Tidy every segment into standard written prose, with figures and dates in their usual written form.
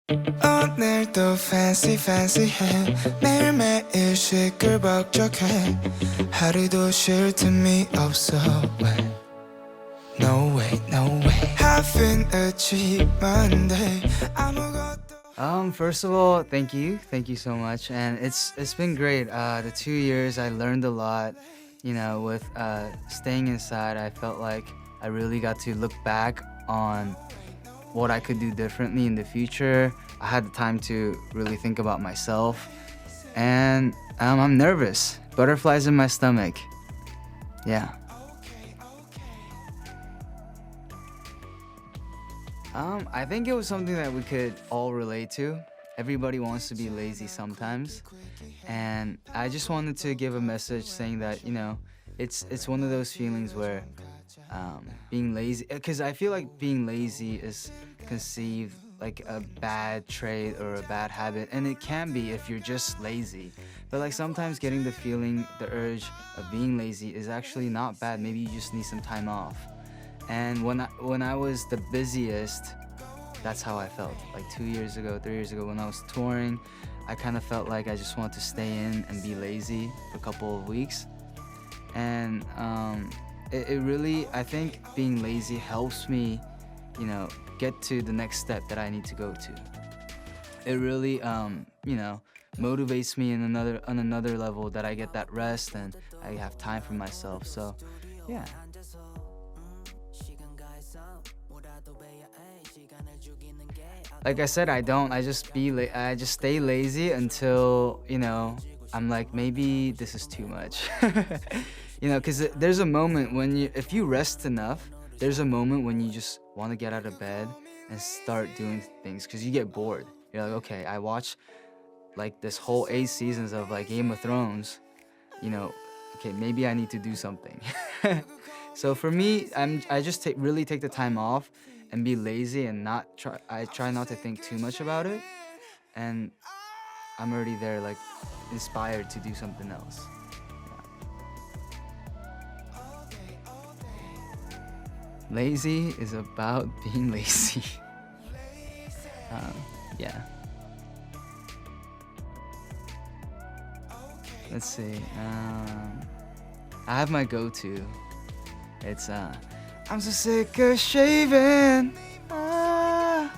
오늘도 fancy fancy해 매일매일 시끌벅적해 하루도 쉴 틈이 없어 왜 No way no way Having a Monday 아무것도 First of all, thank you so much, and it's been great. The 2 years I learned a lot. With staying inside, I felt like I really got to look back on what I could do differently in the future. I had the time to really think about myself, and I'm nervous. Butterflies in my stomach. Yeah. I think it was something that we could all relate to. Everybody wants to be lazy sometimes, and I just wanted to give a message saying that it's one of those feelings where being lazy, because I feel like being lazy is conceived like a bad trait or a bad habit, and it can be if you're just lazy. But like sometimes getting the urge of being lazy is actually not bad. Maybe you just need some time off. And when I was the busiest, that's how I felt. Like 2 years ago, 3 years ago, when I was touring, I kind of felt like I just wanted to stay in and be lazy for a couple of weeks. And it really, I think being lazy helps me, get to the next step that I need to go to. It really, motivates me on another level, that I get that rest and I have time for myself. So, yeah. Like I said, I don't. I just stay lazy until I'm like, maybe this is too much. Because there's a moment when if you rest enough, there's a moment when you just want to get out of bed and start doing things because you get bored. You're like, okay, I watched like this whole 8 seasons of like Game of Thrones. Okay, maybe I need to do something. So for me, I just really take the time off and be lazy and not try. I try not to think too much about it, and I'm already there, like inspired to do something else. Lazy is about being lazy. Yeah. Let's see. I have my go-to. It's I'm so sick of shaving. Yeah.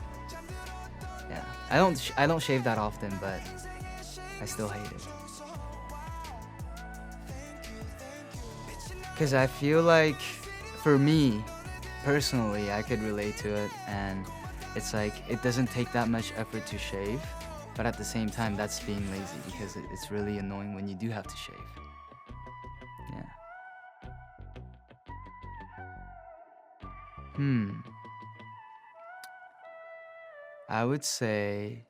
I don't shave that often, but I still hate it. Cause I feel like, for me, personally, I could relate to it, and it's like it doesn't take that much effort to shave, but at the same time, that's being lazy because it's really annoying when you do have to shave. Yeah. I would say,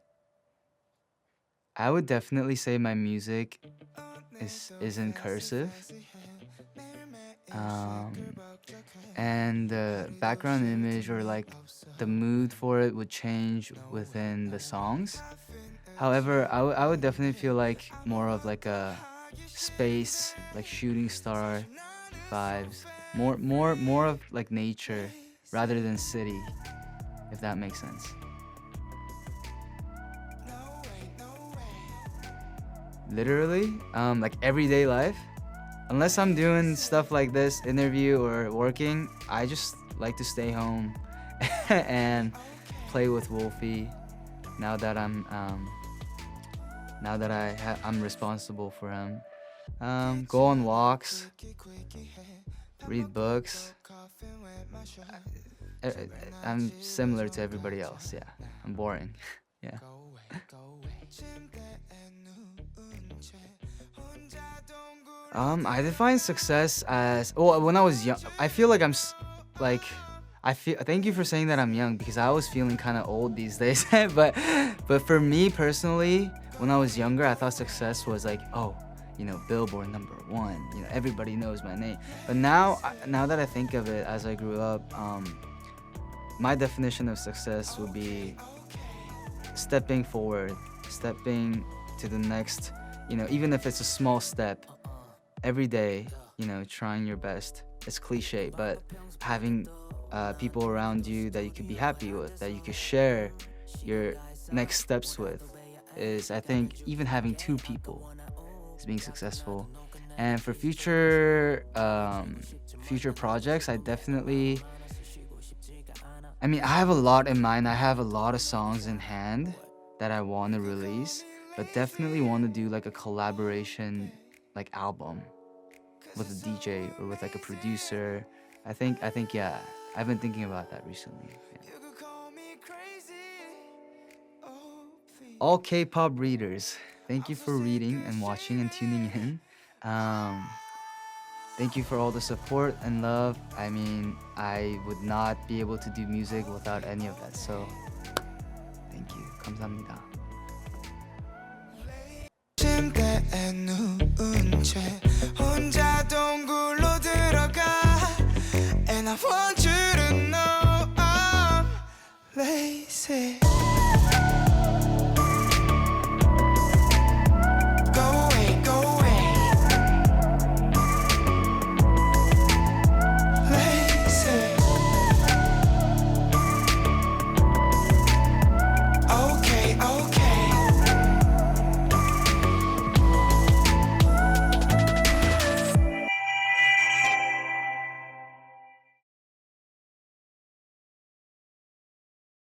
I would definitely say my music is in cursive. Um, and the background image, or like the mood for it, would change within the songs. However, I would definitely feel like more of like a space, like shooting star vibes, more of like nature rather than city, if that makes sense. Literally, like everyday life. Unless I'm doing stuff like this, interview or working, I just like to stay home and play with Wolfie. Now that I'm responsible for him. Go on walks, read books. I'm similar to everybody else. Yeah, I'm boring. Yeah. I define success as, well, when I was young. I feel like like I feel. Thank you for saying that I'm young, because I was feeling kind of old these days. but for me personally, when I was younger, I thought success was like, oh, Billboard #1. Everybody knows my name. But now that I think of it, as I grew up, my definition of success would be stepping forward, stepping to the next. Even if it's a small step, every day, trying your best. It's cliche, but having people around you that you could be happy with, that you could share your next steps with is, I think, even having two people is being successful. And for future projects, I mean, I have a lot in mind. I have a lot of songs in hand that I want to release, but definitely want to do like a collaboration like album with a DJ or with like a producer. I think yeah. I've been thinking about that recently. Yeah. All K-pop readers, thank you for reading and watching and tuning in. Um, Thank you for all the support and love. I mean, I would not be able to do music without any of that. So, thank you. 감사합니다. 침대에 누운 채 혼자 동굴로 들어가 And I want you to know